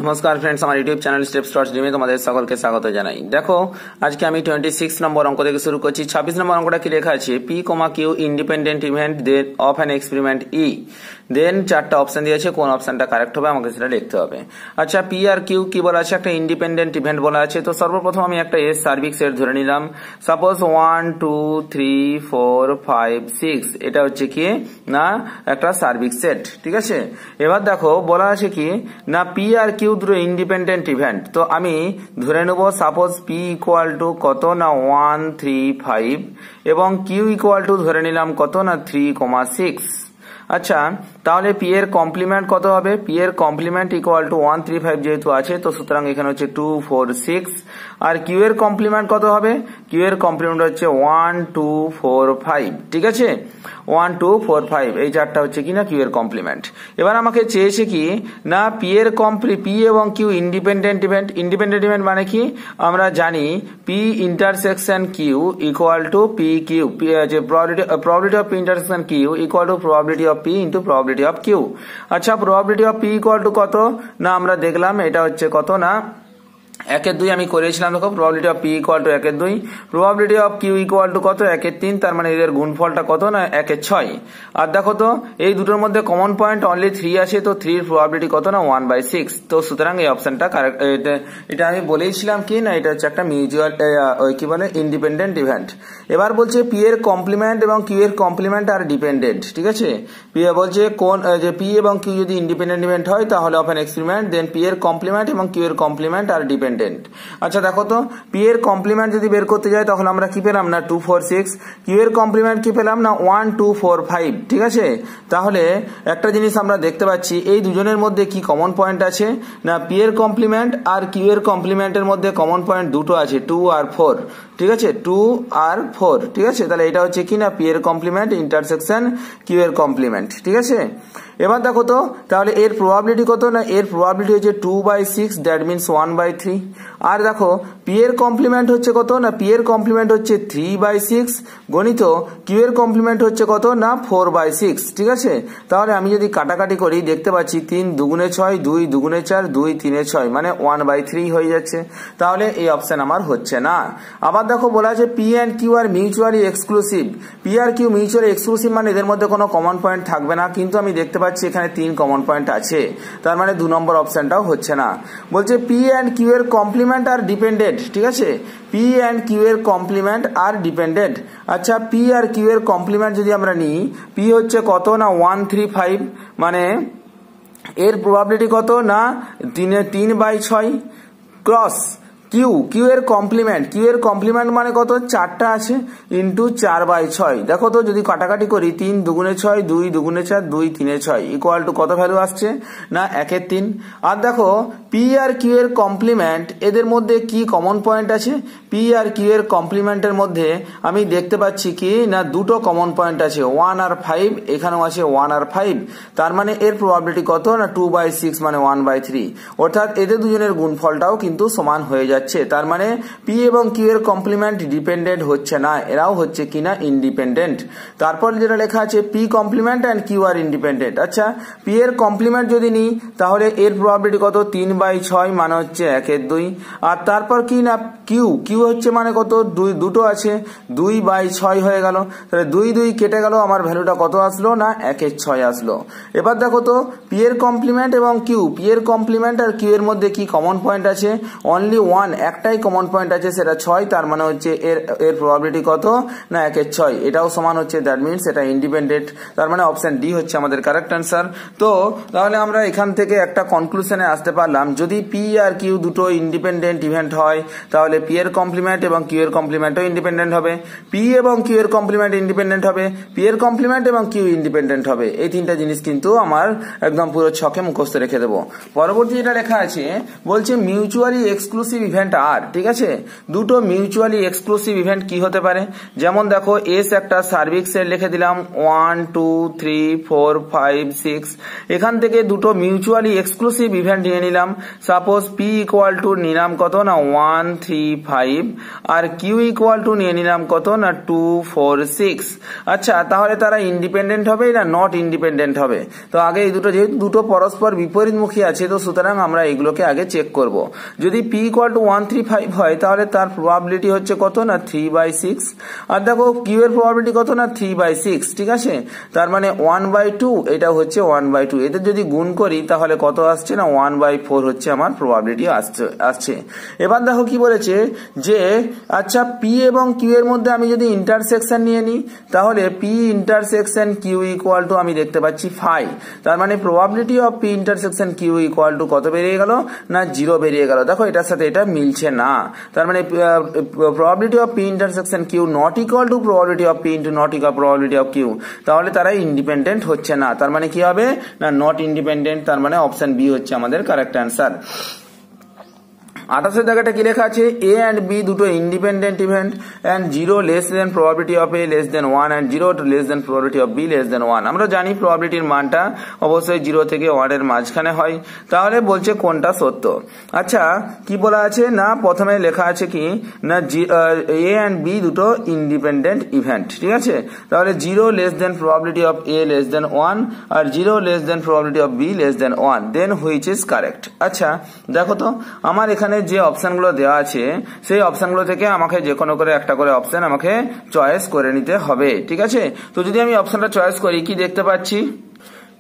नमस्कार फ्रेंड्स, हमारे YouTube channel steps towards dream में तुम्हारे सकलके स्वागत জানাই। দেখো আজকে আমি 26 নম্বর অঙ্ক থেকে শুরু করছি। 26 নম্বর অঙ্কটা কি লেখা আছে, P comma Q independent event then of an experiment E, then চারটা অপশন দিয়েছে, কোন অপশনটা কারেক্ট হবে আমাকে সেটা লিখতে হবে। আচ্ছা, পি আর কিউ কি বলা আছে, একটা ইন্ডিপেন্ডেন্ট ইভেন্ট বলা আছে। তো সর্বপ্রথম আমি একটা এস সার্বিক সেট ধরে নিলাম। সাপোজ 1 2 3 4 5 6, এটা হচ্ছে কি না একটা সার্বিক সেট, ঠিক আছে। এবার দেখো বলা আছে কি না পি আর কিউ দুটো ইন্ডিপেন্ডেন্ট ইভেন্ট। তো আমি ধরে নেব সাপোজ পি ইকুয়াল টু কত না 1 3 5 এবং কিউ ইকুয়াল টু ধরে নিলাম কত না 3,6। আচ্ছা, তাহলে পি এর কমপ্লিমেন্ট কত হবে, পি এর কমপ্লিমেন্ট ইকুয়াল টু 1 3 5 যেহেতু আছে, তো সুতরাং এখানে হচ্ছে 2 4 6। আর কিউ এর কমপ্লিমেন্ট কত হবে, কিউ এর কমপ্লিমেন্ট হচ্ছে 1 2 4 5, ঠিক আছে। 1 2 4 5 এই চারটা হচ্ছে কি না কিউ এর কমপ্লিমেন্ট। এবার আমাকে চেয়েছে কি না পি এর পি এবং Q independent event. Independent event মানে কি আমরা জানি, P intersection Q equal to P Q, যে probability of P intersection Q equal to probability of P into probability of Q. আচ্ছা, probability of P equal to কত না আমরা দেখলাম এটা হচ্ছে কত না 1/2 আমি করেছিলাম। দেখো probability of P equal to 1/2, probability of Q equal to কত 1/3, তার মানে এদের গুণফলটা কত না 1/6। আর দেখো তো এই দুটোর মধ্যে কমন পয়েন্ট অনলি 3 আছে, তো 3 এর প্রবাবিলিটি কত না 1/6। তো সুতরাং এই অপশনটা কারেক্ট। এটা আমি বলেইছিলাম কি না এটা হচ্ছে একটা মিউচুয়াল কি বলে ইন্ডিপেন্ডেন্ট ইভেন্ট। এবার বলছে পি এর কমপ্লিমেন্ট এবং কিউ এর কমপ্লিমেন্ট আর ডিপেন্ডেন্ট, ঠিক আছে। পি বলছে কোন যে পি এবং কিউ যদি ইন্ডিপেন্ডেন্ট ইভেন্ট হয় তাহলে of an experiment then P এর কমপ্লিমেন্ট এবং কিউ এর কমপ্লিমেন্ট আর ডিপেন্ডেন্ট। আচ্ছা দেখো তো পি এর কমপ্লিমেন্ট যদি বের করতে যাই তখন আমরা কি পেলাম না 2 4 6, কিউ এর কমপ্লিমেন্ট কি পেলাম না 1 2 4 5, ঠিক আছে। তাহলে একটা জিনিস আমরা দেখতে পাচ্ছি এই দুজনের মধ্যে কি কমন পয়েন্ট আছে না পি এর কমপ্লিমেন্ট আর কিউ এর কমপ্লিমেন্টের মধ্যে কমন পয়েন্ট দুটো আছে, 2 আর 4, ঠিক আছে, 2 আর 4, ঠিক আছে। তাহলে এটা হচ্ছে কি না পি এর কমপ্লিমেন্ট ইন্টারসেকশন কিউ এর কমপ্লিমেন্ট, ঠিক আছে। এবার দেখো তো তাহলে এর প্রবাবিলিটি কত না এর প্রবাবিলিটি হচ্ছে 2/6, দ্যাট মিনস 1/3। আর দেখো পি এর কমপ্লিমেন্ট হচ্ছে কত না পি এর কমপ্লিমেন্ট হচ্ছে 3/6 গণিত কিউ এর কমপ্লিমেন্ট হচ্ছে কত না 4/6, ঠিক আছে। তাহলে আমি যদি কাটাকাটি করি দেখতে পাচ্ছি 3 2 6, 2 2 4, 2 3 6, মানে 1/3 হয়ে যাচ্ছে। তাহলে এই অপশন আমার হচ্ছে না। আবার দেখো বলা আছে P and Q are mutually exclusive. P আর কিউ মিউচুয়ালি এক্সক্লুসিভ মানে এদের মধ্যে কোনো কমন পয়েন্ট থাকবে না, কিন্তু আমি দেখতে পাচ্ছি এখানে 3 কমন পয়েন্ট আছে, তার মানে 2 নম্বর অপশনটাও হচ্ছে না। বলছে পি অ্যান্ড কিউ এর কমপ্লিমেন্ট আর ডিপেন্ডেন্ট, ঠিক আছে, পি অ্যান্ড কিউ এর কমপ্লিমেন্ট আর ডিপেন্ডেন্ট। আচ্ছা, পি আর কিউ এর কমপ্লিমেন্ট যদি আমরা নিই, পি হচ্ছে কত না 1 3 5, মানে এর প্রবাবিলিটি কত না 3/6 ক্রস কিউ এর কমপ্লিমেন্ট মানে কত 4টা আছে ইন্টু 4/6। দেখো তো যদি কাটাকাটি করি 3 2 6, 2 2 4, 2 3 6 ইকুয়াল টু কত ভ্যালু আসছে না 1/3। আর দেখো পি আর কিউ এর কমপ্লিমেন্ট এদের মধ্যে কি কমন পয়েন্ট আছে, পি আর কিউ এর কমপ্লিমেন্টের মধ্যে আমি দেখতে পাচ্ছি কি না দুটো কমন পয়েন্ট আছে, 1 আর 5, এখানেও আছে 1 আর 5, তার মানে এর প্রবাবিলিটি কত না 2/6 মানে 1/3। অর্থাৎ এদের দুজনের গুণফলটাও কিন্তু সমান হয়ে যাচ্ছে। তার মানে পি এবং কিউ এর কমপ্লিমেন্ট ডিপেন্ডেন্ট হচ্ছে না, এরাও হচ্ছে কিনা ইন্ডিপেন্ডেন্ট। তারপর যেটা লেখা আছে P complement and Q are independent. আচ্ছা, পি এর কমপ্লিমেন্ট যদি নিই তাহলে এর প্রবাবিলিটি কত 3/6 মানে হচ্ছে 1/2। আর তারপর কি না কিউ হচ্ছে মানে কত দুটো আছে, 2/6 হয়ে গেল, তাহলে 2 2 কেটে গেল, আমার ভ্যালুটা কত আসলো না 1/6 আসলো। এবার দেখো তো পি এর কমপ্লিমেন্ট এবং পি এর কমপ্লিমেন্ট আর কিউ এর মধ্যে কি কমন পয়েন্ট আছে, অনলি 1, একটাই কমন পয়েন্ট আছে সেটা 6, তার মানে হচ্ছে এর প্রবাবিলিটি কত না 1/6, এটাও সমান হচ্ছে, দ্যাট মিনস এটা ইন্ডিপেন্ডেন্ট। তার মানে অপশন ডি হচ্ছে আমাদের কারেক্ট অ্যান্সার। তো তাহলে আমরা এখান থেকে একটা কনক্লুশনে আসতে পারলাম, যদি পি আর কিউ দুটো ইন্ডিপেন্ডেন্ট ইভেন্ট হয় তাহলে পি এর কমপ্লিমেন্ট এবং কিউ এর কমপ্লিমেন্টও ইন্ডিপেন্ডেন্ট হবে, পি এবং কিউ এর কমপ্লিমেন্ট ইন্ডিপেন্ডেন্ট হবে, পি এর কমপ্লিমেন্ট এবং কিউ ইন্ডিপেন্ডেন্ট হবে। এই তিনটা জিনিস কিন্তু আমার একদম পুরো ছকে মুখস্থ রেখে দেবো। পরবর্তী যেটা লেখা আছে বলছে মিউচুয়ালি এক্সক্লুসিভ ইভেন্ট ইভেন্ট আর, ঠিক আছে, দুটো মিউচুয়ালি এক্সক্লুসিভ ইভেন্ট কি হতে পারে? যেমন দেখো এস একটা সার্ভিক সেট লিখে দিলাম 1 2 3 4 5 6, এখান থেকে দুটো মিউচুয়ালি এক্সক্লুসিভ ইভেন্ট নিয়ে নিলাম। সাপোজ পি ইকুয়াল টু নিলাম কত না 1 3 5 আর কিউ ইকুয়াল টু নিয়ে নিলাম কত না 2 4 6। আচ্ছা, তাহলে তারা ইন্ডিপেন্ডেন্ট হবে না নট ইন্ডিপেন্ডেন্ট হবে? তো আগে এই দুটো যেহেতু দুটো পরস্পর বিপরীতমুখী আছে, তো সুতরাং আমরা এগুলোকে আগে চেক করব। যদি পি ইকুয়াল টু 1 3 5 হয় তাহলে তার প্রবাবিলিটি হচ্ছে কত না 3/6, আর দেখো কিউ এর প্রবাবিলিটি কত না 3/6, ঠিক আছে, তার মানে 1/2, এটা হচ্ছে 1/2, এদের যদি গুণ করি তাহলে কত আসছে না 1/4 হচ্ছে আমার প্রবাবিলিটি আসছে। এবার দেখো কি বলেছে যে আচ্ছা পি এবং কিউ এর মধ্যে আমি যদি ইন্টারসেকশন নিয়ে নিই তাহলে P intersection Q equal to আমি দেখতে পাচ্ছি 5, তার মানে probability of P intersection Q equal to কত বেরিয়ে গেল না 0 বেরিয়ে গেল। দেখো এটার সাথে এটা মিলছে না, তার মানে probability of P intersection Q not equal to probability of P into not equal probability of Q, তাহলে তারা ইন্ডিপেন্ডেন্ট হচ্ছে না। তার মানে কি হবে না নট ইন্ডিপেন্ডেন্ট, তার মানে অপশন বি হচ্ছে আমাদের কারেক্ট অ্যান্সার। 28 জায়গাটা কি লেখা আছে এ অ্যান্ড বি দুটো independent event and 0 less than probability of A less than 1 and 0 less than probability of B less than 1। আমরা জানি প্রবাবিলিটির মানটা অবশ্যই 0 থেকে 1 এর মাঝখানে হয়, তাহলে বলছে কোনটা সত্য। আচ্ছা কি বলা আছে না প্রথমে লেখা আছে কি না এ অ্যান্ড বি দুটো ইন্ডিপেন্ডেন্ট ইভেন্ট, ঠিক আছে, তাহলে 0 less than probability of A less than 1 আর 0 less than probability of B less than 1, then which is correct. আচ্ছা দেখো তো আমার এখানে যে অপশনগুলো দেওয়া আছে সেই অপশনগুলো থেকে আমাকে যে কোনো করে একটা করে অপশন আমাকে চয়েস করে নিতে হবে, ঠিক আছে। তো যদি আমি অপশনটা চয়েস করি কি দেখতে পাচ্ছি,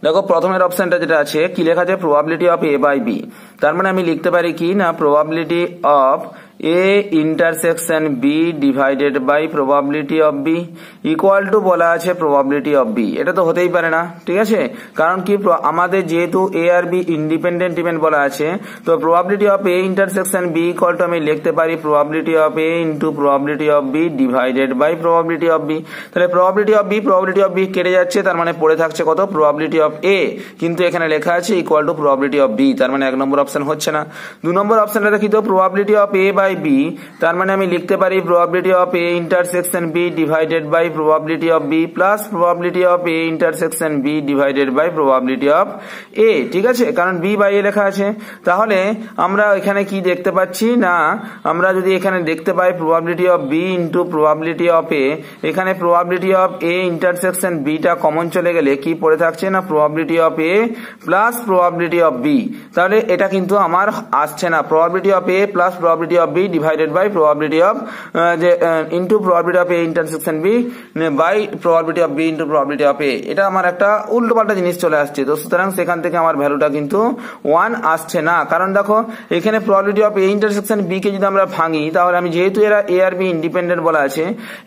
দেখো প্রথমের অপশনটা যেটা আছে কি লেখা আছে probability of A by B, তার মানে আমি লিখতে পারি কি না probability of A intersection B divided by probability of B equal to বলা আছে প্রবাবিলিটি অফ বি। এটা তো হতেই পারে না, ঠিক আছে, কারণ কি আমাদের যেহেতু এ আর বি ইন্ডিপেন্ডেন্ট ইভেন্ট বলা আছে, তো probability of A intersection B equal to আমি লিখতে পারি probability of A into probability of B divided by probability of B. তাহলে প্রবাবিলিটি অফ বি কেটে যাচ্ছে, তার মানে পড়ে থাকছে কত প্রবাবিলিটি অফ এ, কিন্তু এখানে লেখা আছে equal to probability of B, তার মানে 1 নম্বর অপশন হচ্ছে না। 2 নম্বর অপশনটা দেখি তো probability of A by B, তার মানে আমি লিখতে পারি probability of A intersection B divided by probability of B plus probability of A intersection B divided by probability of A, ঠিক আছে, কারণ বি বাই এ লেখা আছে। তাহলে আমরা এখানে কি দেখতে পাচ্ছি না আমরা যদি এখানে দেখতে পাই probability of B into probability of A, এখানে প্রবাবিলিটি অফ এ ইন্টারসেকশন বিটা কমন চলে গেলে কি পড়ে থাকছে না probability of A plus probability of B, তাহলে এটা কিন্তু আমার আসছে না probability of A plus probability of B divided by probability of into probability of A intersection B by probability of B into probability of A, এটা আমার একটা উল্টোপাল্টা জিনিস চলে আসছে। তো সুতরাং সেখান থেকে আমার ভ্যালুটা কিন্তু 1 আসছে না, কারণ দেখো এখানে probability of A intersection B কে যদি আমরা ভাঙি তাহলে আমি যেহেতু এরা এ আর বি ইন্ডিপেন্ডেন্ট বলা আছে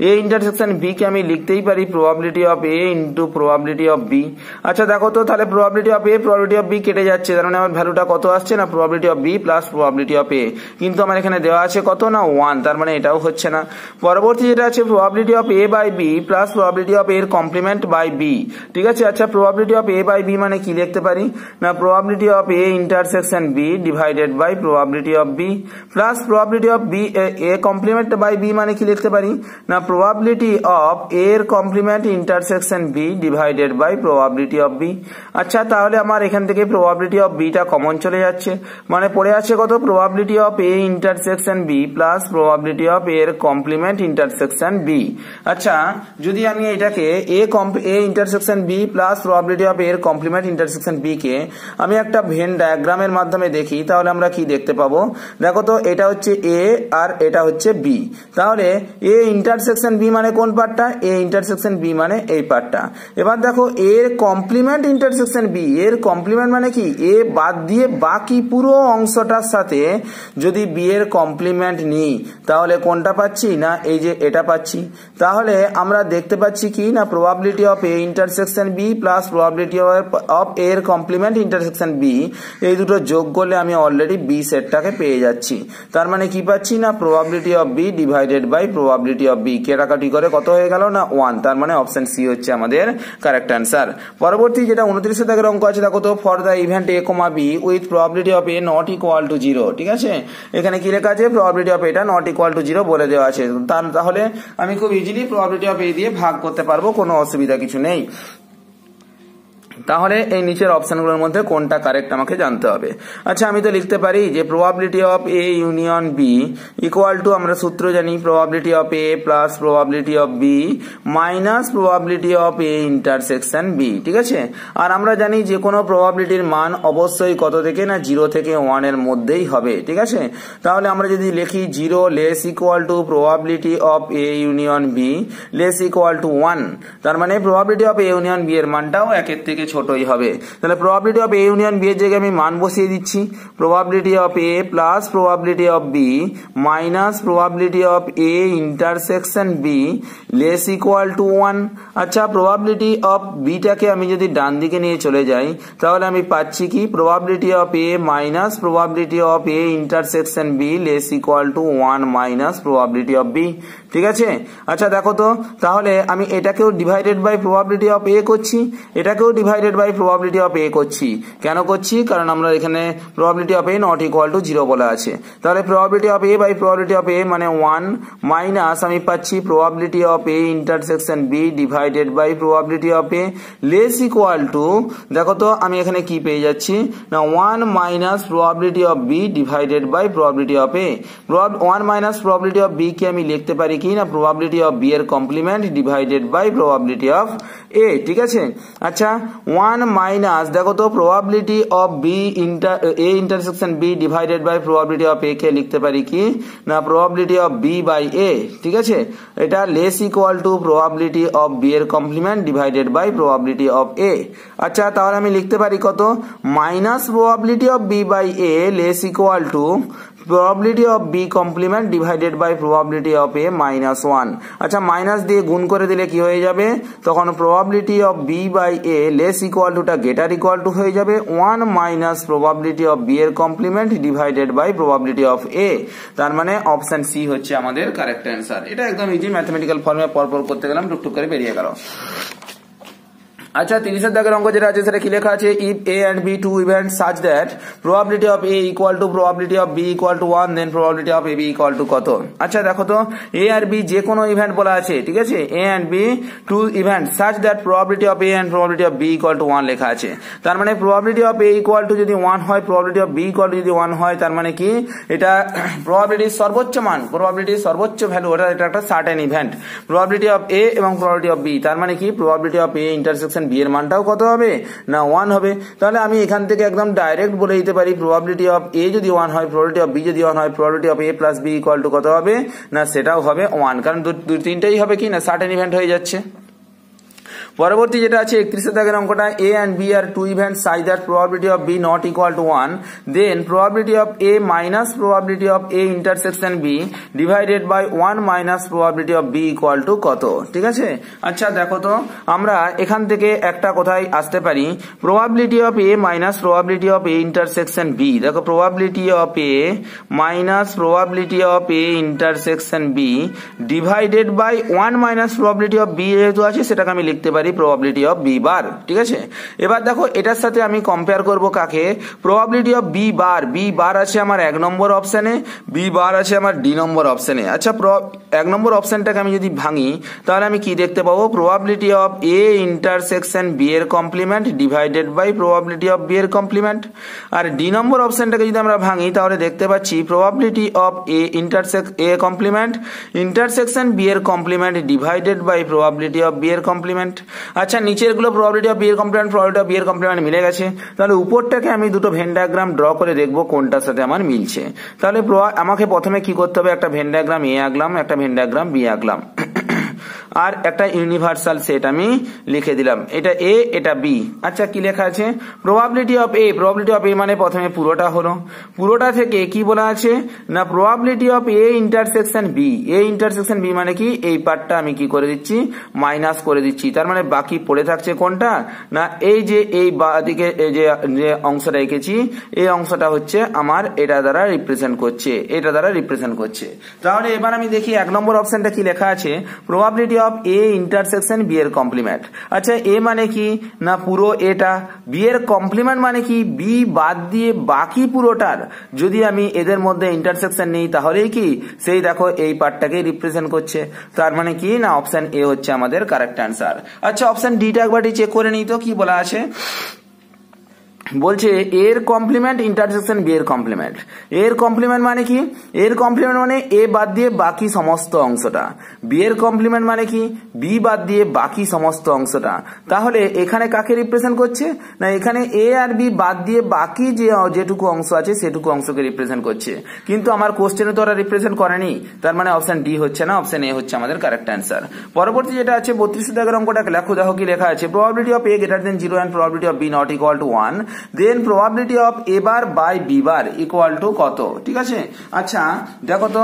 এ ইন্টারসেকশন বি কে আমি লিখতেই পারি probability of A into probability of B. আচ্ছা দেখো তো তাহলে probability of A probability of B কেটে যাচ্ছে, তার মানে আমার ভ্যালুটা কত আসছে না probability of B plus probability of A, কিন্তু আমার এখানে দেওয়া আছে কত না 1, তার মানে এটাও হচ্ছে না। পরবর্তী যেটা আছে probability of A by B plus probability of এর কমপ্লিমেন্ট বাই বি, ঠিক আছে। আচ্ছা probability of A by B মানে কি লিখতে পারি না probability of A intersection B divided by probability of B plus probability of B A complement by B মানে কি লিখতে পারি না প্রবাবিলিটি অফ এর complement intersection B divided by probability of B. আচ্ছা তাহলে আমার এখান থেকে প্রবাবিলিটি অফ বিটা কমন চলে যাচ্ছে, মানে পড়ে আছে কত probability of A intersection B plus probability of এর কমপ্লিমেন্ট ইন্টারসেকশন বি। আচ্ছা যদি আমি এটাকে A intersection B plus probability of এর কমপ্লিমেন্ট ইন্টারসেকশন বি কে আমি একটা ভেন ডায়াগ্রামের মাধ্যমে দেখি তাহলে আমরা কি দেখতে পাবো, দেখো তো এটা হচ্ছে এ আর এটা হচ্ছে বি, তাহলে এ ইন্টারসেকশন বি মানে কোন পার্টটা এ ইন্টারসেকশন বি মানে এই পার্টটা। এবার দেখো এর কমপ্লিমেন্ট ইন্টারসেকশন বি, এর কমপ্লিমেন্ট মানে কি এ বাদ দিয়ে বাকি পুরো অংশটার সাথে যদি বি এর কমপ্লিমেন্ট নিই তাহলে কোনটা পাচ্ছি না এই যে এটা পাচ্ছি। তাহলে আমরা দেখতে পাচ্ছি কি না probability of A intersection B plus probability of এর কমপ্লিমেন্ট ইন্টারসেকশন বি, এই দুটো যোগ করলে আমি অলরেডি বি সেটটাকে পেয়ে যাচ্ছি। তার মানে কি পাচ্ছি না probability of B divided by probability of B, কাটাকাটি করে কত হয়ে গেল না 1, তার মানে অপশন সি হচ্ছে আমাদের কারেক্ট অ্যান্সার। পরবর্তী যেটা 29 দাগের অঙ্ক আছে দেখো তো for the event A comma B with probability of A not equal to 0, ঠিক আছে। এখানে কি লেখা আছে আছে, প্রবাবিলিটি অফ এটা নট ইকুয়াল টু 0 বলে দেওয়া আছে। তাহলে আমি খুব ইজিলি প্রবাবিলিটি অফ এ দিয়ে ভাগ করতে পারবো, কোনো অসুবিধা কিছু নেই। তাহলে এই নিচের অপশনগুলোর মধ্যে কোনটা কারেক্ট আমাকে জানতে হবে। আচ্ছা, আমি তো লিখতে পারি যে probability of A union B equal to, আমরা সূত্র জানি, probability of A plus probability of B minus probability of A intersection B. ঠিক আছে, আর আমরা জানি যে কোনো প্রবাবিলিটির মান অবশ্যই কত থেকে না 0 থেকে 1 এর মধ্যেই হবে। ঠিক আছে, তাহলে আমরা যদি লিখি 0 less equal to probability of A union B less equal to 1, তার মানে probability of A union B এর মানটাও 1 এর থেকে ছোটই হবে। তাহলে probability of A union B এর জায়গায় আমি মান বসিয়ে দিচ্ছি, probability of A plus probability of B minus probability of A intersection B less equal to 1। আচ্ছা, প্রবাবিলিটি অফ বিটাকে আমি যদি ডান দিকে নিয়ে চলে যাই তাহলে আমি পাচ্ছি কি, probability of A minus probability of A intersection B less equal to 1 minus probability of B. ঠিক আছে, আচ্ছা দেখো তো, তাহলে আমি এটাকেও divided by probability of A করছি, এটাকেও divided by probability of A করছি। কেন করছি? কারণ আমরা এখানে probability of A not equal to 0 বলা আছে। তাহলে probability of A by probability of A মানে 1 মাইনাস আমি পাচ্ছি probability of A intersection B divided by probability of A less equal to, দেখো তো আমি এখানে কি পেয়ে যাচ্ছি না 1 minus probability of B divided by probability of A. 1 minus probability of B কে আমি লিখতে পারি কি না প্রবাবিলিটি অফ বি এর complement divided by probability of A. ঠিক আছে, আচ্ছা 1 মাইনাস দেখো তো probability of B A intersection B divided by probability of A কে লিখতে পারি কি না probability of B by A. ঠিক আছে, এটা less equal to probability of B এর complement divided by probability of A. আচ্ছা, তাহলে আমি লিখতে পারি কত, minus probability of B by A less equal to probability of B complement divided by probability of A minus 1। আচ্ছা, minus দিয়ে গুণ করে দিলে কি হয়ে যাবে, তখন probability of B by A less equal টুটা গেটার ইকুয়াল টু হয়ে যাবে 1 মাইনাস প্রবাবিলিটি অফ বি এর complement divided by probability of A. তার মানে অপশন সি হচ্ছে আমাদের কারেক্ট অ্যান্সার। এটা একদম ইজি, ম্যাথমেটিক্যাল ফর্মে পরপর করতে গেলাম, টুকটুক করে বেরিয়ে গেল। আচ্ছা, 30 দাগের অঙ্ক যেটা আছে সেটা কি লেখা আছে, if A and B two events such that probability of A equal to probability of B equal to 1 then probability of A B equal to কত। আচ্ছা দেখো তো, এ আর বি যে কোনো ইভেন্ট বলা আছে। ঠিক আছে, A and B two event such that probability of A and probability of B equal to 1 লেখা আছে। তার মানে probability of A equal to যদি 1 হয়, probability of B equal to যদি 1 হয়, তার মানে কি এটা প্রবাবিলিটির সর্বোচ্চ মান, প্রবাবিলিটির সর্বোচ্চ ভ্যালু, এটা একটা certain event. Probability of A এবং প্রবাবিলিটি অফ বি, তার মানে কি probability of A intersection B এর মানটাও কত হবে না 1 হবে। তাহলে আমি এখান থেকে একদম ডাইরেক্ট বলে দিতে পারি প্রবাবিলিটি অফ এ যদি 1 হয়, প্রবাবিলিটি অফ বি যদি 1 হয়, probability of A plus B equal to কত হবে না সেটাও হবে 1, কারণ তিনটাই হবে কি না সার্টেন ইভেন্ট হয়ে যাচ্ছে। পরবর্তী যেটা আছে 31 দাগের অঙ্কটা, A and B are two events such that probability of B not equal to 1 then probability of A minus probability of A intersection B divided by 1 minus probability of B equal to কত। ঠিক আছে, আচ্ছা দেখো তো, আমরা এখান থেকে একটা কোথায় আসতে পারি, probability of A minus probability of A intersection B. দেখো probability of A minus probability of A intersection B divided by 1 minus probability of B যেহেতু আছে সেটাকে আমি লিখতে পারি প্রবাবিলিটি অফ বি বার। ঠিক আছে, এবার দেখো এটার সাথে আমি কম্পেয়ার করব কাকে, probability of B bar. B bar আছে আমার 1 নম্বর অপশনে, বি বার আছে আমার ডি নম্বর অপশনে। আচ্ছা, 1 নম্বর অপশনটাকে আমি যদি ভাঙি তাহলে আমি কি দেখতে পাবো, probability of A intersection B এর complement divided by probability of B এর কমপ্লিমেন্ট। আর ডি নম্বর অপশনটাকে যদি আমরা ভাঙি তাহলে দেখতে পাচ্ছি probability of A complement intersection B এর complement divided by probability of B এর কমপ্লিমেন্ট। আচ্ছা, নিচের গুলো প্রবাবিলিটি অফ বি এর কমপ্লিমেন্ট, প্রবাবিলিটি অফ বি এর কমপ্লিমেন্ট মিলে গেছে। তাহলে উপরটাকে আমি দুটো ভেন ডায়াগ্রাম ড্র করে দেখবো কোনটার সাথে আমার মিলছে। তাহলে আমাকে প্রথমে কি করতে হবে, একটা ভেন ডায়াগ্রাম এ আঁকলাম, একটা ভেন ডায়াগ্রাম বি আঁকলাম, আর একটা ইউনিভার্সাল সেট আমি লিখে দিলাম, এটা এ এটা বি। আচ্ছা, কি লেখা আছে, probability of A, probability of A মানে প্রথমে পুরোটা হলো, পুরোটা থেকে কি বলা আছে না probability of A intersection B. A intersection B মানে কি এই পার্টটা আমি কি করে দিচ্ছি, মাইনাস করে দিচ্ছি। তার মানে বাকি পড়ে থাকছে কোনটা না এই যে এই বাদিকে যে অংশটা এঁকেছি এই অংশটা হচ্ছে আমার এটা দ্বারা রিপ্রেজেন্ট করছে, এটা দ্বারা রিপ্রেজেন্ট করছে। তাহলে এবার আমি দেখি 1 নম্বর অপশনটা কি লেখা আছে, probability of A intersection B এর কমপ্লিমেন্ট। আচ্ছা এ মানে কি না পুরো এটা, বি এর কমপ্লিমেন্ট মানে কি বি বাদ দিয়ে বাকি পুরোটার যদি আমি এদের মধ্যে ইন্টারসেকশন নেই তাহলেই কি সেই দেখো এই পার্টটাকে রিপ্রেজেন্ট করছে। তার মানে কি না অপশন এ হচ্ছে আমাদের কারেক্ট অ্যান্সার। আচ্ছা অপশন ডিটা একবার চেক করে নিই তো কি বলা আছে। বলছে এর কমপ্লিমেন্ট ইন্টারসেকশন বি এর কমপ্লিমেন্ট। এর কমপ্লিমেন্ট মানে কি, এর কমপ্লিমেন্ট মানে এ বাদ দিয়ে বাকি সমস্ত অংশটা, বি এর কমপ্লিমেন্ট মানে কি বি বাদ দিয়ে বাকি সমস্ত অংশটা। তাহলে এখানে কাকে রিপ্রেজেন্ট করছে না এখানে এ আর বি বাদ দিয়ে বাকি যেটুকু অংশ আছে সেটুকু অংশকে রিপ্রেজেন্ট করছে, কিন্তু আমার কোশ্চেনে তো ওরা রিপ্রেজেন্ট করেনি, তার মানে অপশন ডি হচ্ছে না, অপশন এ হচ্ছে আমাদের কারেক্ট অ্যান্সার। পরবর্তী যেটা আছে 32 দাগের অঙ্কটা লেখো, দেখো কি লেখা আছে, probability of A greater than 0 and probability of B not equal to 1, then probability of A bar by B bar equal to কত। ঠিক আছে, আচ্ছা দেখো তো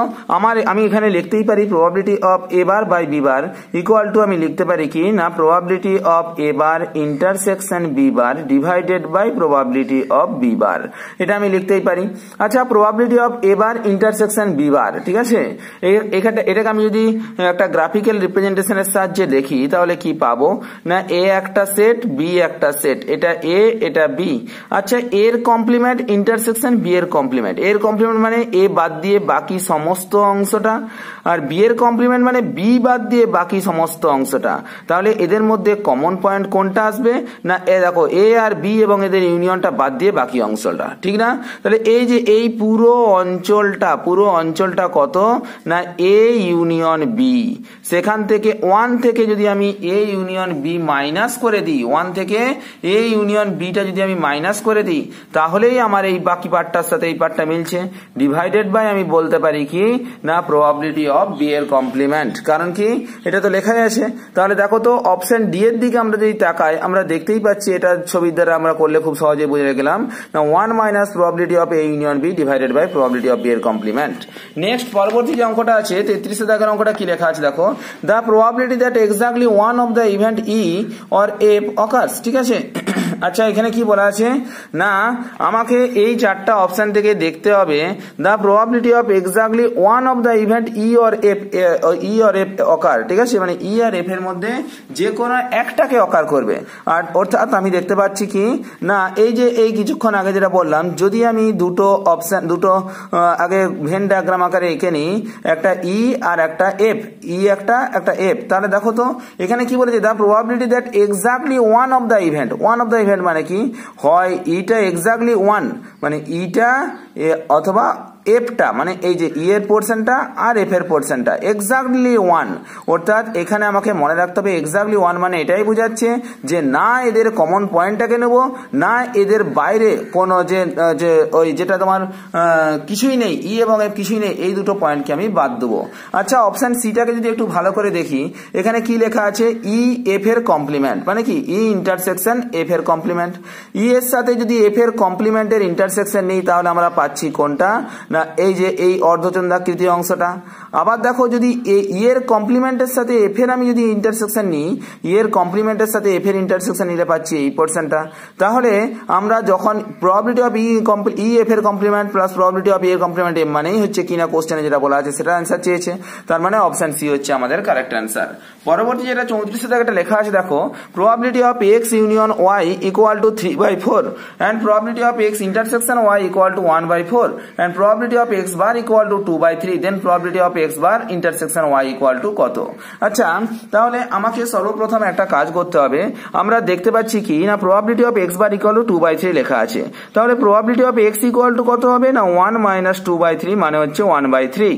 আমি এখানে লিখতেই পারি probability of A bar by B bar equal to আমি লিখতে পারি কি না probability of A bar intersection B bar divided by probability of B bar, এটা আমি লিখতেই পারি। আচ্ছা probability of A bar intersection B bar, ঠিক আছে এটাকে আমি যদি একটা গ্রাফিক্যাল রিপ্রেজেন্টেশনের সাহায্যে দেখি তাহলে কি পাবো না এ একটা সেট বি একটা সেট, এটা এ এটা বি। আচ্ছা এর কমপ্লিমেন্ট ইন্টারসেকশন বি এর কমপ্লিমেন্ট, এর কমপ্লিমেন্ট মানে এ বাদ দিয়ে বাকি সমস্ত অংশটা, আর বি এর কমপ্লিমেন্ট মানে বি বাদ দিয়ে বাকি সমস্ত অংশটা। তাহলে এদের মধ্যে কমন পয়েন্ট কোনটা আসবে না এ দেখো এ আর বি এবং এদের ইউনিয়নটা বাদ দিয়ে বাকি অংশটা, ঠিক না। তাহলে এই যে এই পুরো অঞ্চলটা কত না এ ইউনিয়ন বি, সেখান থেকে 1 থেকে যদি আমি এ ইউনিয়ন বি মাইনাস করে দিই, 1 থেকে এ ইউনিয়ন বিটা যদি আমি মাইনাস করে দিই তাহলেই আমার এই বাকি পার্টটার সাথে এই পার্টটা মিলছে, ডিভাইডেড বাই আমি বলতে পারি কি না প্রবাবিলিটি অফ বি এর কমপ্লিমেন্ট, কারণ কি এটা তো লেখাই আছে। তাহলে দেখো তো অপশন ডি এর দিকে আমরা যদি তাকাই আমরা দেখতেই পাচ্ছি, এটা ছবির দ্বারা আমরা করলে খুব সহজে বুঝে গেলাম না 1 minus probability of A union B divided by probability of B এর কমপ্লিমেন্ট। নেক্সট পরবর্তী যে অঙ্কটা আছে 33 দাগের অঙ্কটা কি লেখা আছে দেখো, the probability that exactly one of the event E or F occurs. ঠিক আছে, আচ্ছা এখানে কি বলা আছে না আমাকে এই চারটা অপশন থেকে দেখতে হবে the probability of exactly one of the event E or F occur. ঠিক আছে, মানে ই আর এফ এর মধ্যে যে কোনো একটাকে অকার করবে। আর অর্থাৎ আমি দেখতে পাচ্ছি কি না এই যে এই কিছুক্ষণ আগে যেটা বললাম, যদি আমি দুটো আগে ভেন ডায়াগ্রাম আকারে এঁকে নিই, একটা ই আর একটা এফ, ই একটা এফ, তাহলে দেখো তো এখানে কি বলেছে the probability that exactly one of the event, one of the event মানে কি হয় ইটা এক্স্যাক্টলি ওয়ান মানে ইটা অথবা এফটা মানে এই যে ই এর পোর্শনটা আর এফ এর পোর্শনটা এক্স্যাক্টলি ওয়ান। অর্থাৎ এখানে আমাকে মনে রাখতে হবে এক্স্যাক্টলি ওয়ান মানে এটাই বোঝাচ্ছে যে না এদের কমন পয়েন্টটাকে নেব, না এদের বাইরে কোনো যে ওই যেটা তোমার কিছুই নেই ই এবং এফ কিছুই নেই, এই দুটো পয়েন্টকে আমি বাদ দেবো। আচ্ছা অপশন সিটাকে যদি একটু ভালো করে দেখি, এখানে কি লেখা আছে ই এফ এর কমপ্লিমেন্ট মানে কি ই ইন্টারসেকশন এফ এর কমপ্লিমেন্ট, ই এর সাথে যদি এফ এর কমপ্লিমেন্টের ইন্টারসেকশন নেই তাহলে আমরা পাচ্ছি কোনটা না এই যে এই অর্ধচন্দ্রাকৃতি অংশটা। আবার দেখো যদি ই এর কমপ্লিমেন্টের সাথে এফ এর আমি যদি ইন্টারসেকশন নিই, ই এর কমপ্লিমেন্টের সাথে এফ এর ইন্টারসেকশন নিতে পাচ্ছি এই পোর্শনটা। তাহলে আমরা যখন প্রবাবিলিটি অফ ই এফ এর কমপ্লিমেন্ট প্লাস প্রবাবিলিটি অফ ই এর কমপ্লিমেন্ট এম মানেই হচ্ছে কিনা কোশ্চেনে যেটা বলা আছে সেটা অ্যান্সার চেয়েছে, তার মানে অপশন সি হচ্ছে আমাদের কারেক্ট অ্যান্সার। পরবর্তী যেটা 34 দাগে লেখা আছে দেখো, probability of X union Y equal to 3/4 and probability of x intersection y equal to 1/4 and probability of x bar equal to 2/3, then probability of x bar intersection y equal to কত। আচ্ছা তাহলে আমাকে সর্বপ্রথম একটা কাজ করতে হবে, আমরা দেখতে পাচ্ছি কি না probability of x bar equal to 2/3 লেখা আছে, তাহলে probability of x equal to কত হবে না 1 minus 2/3 মানে হচ্ছে 1/3।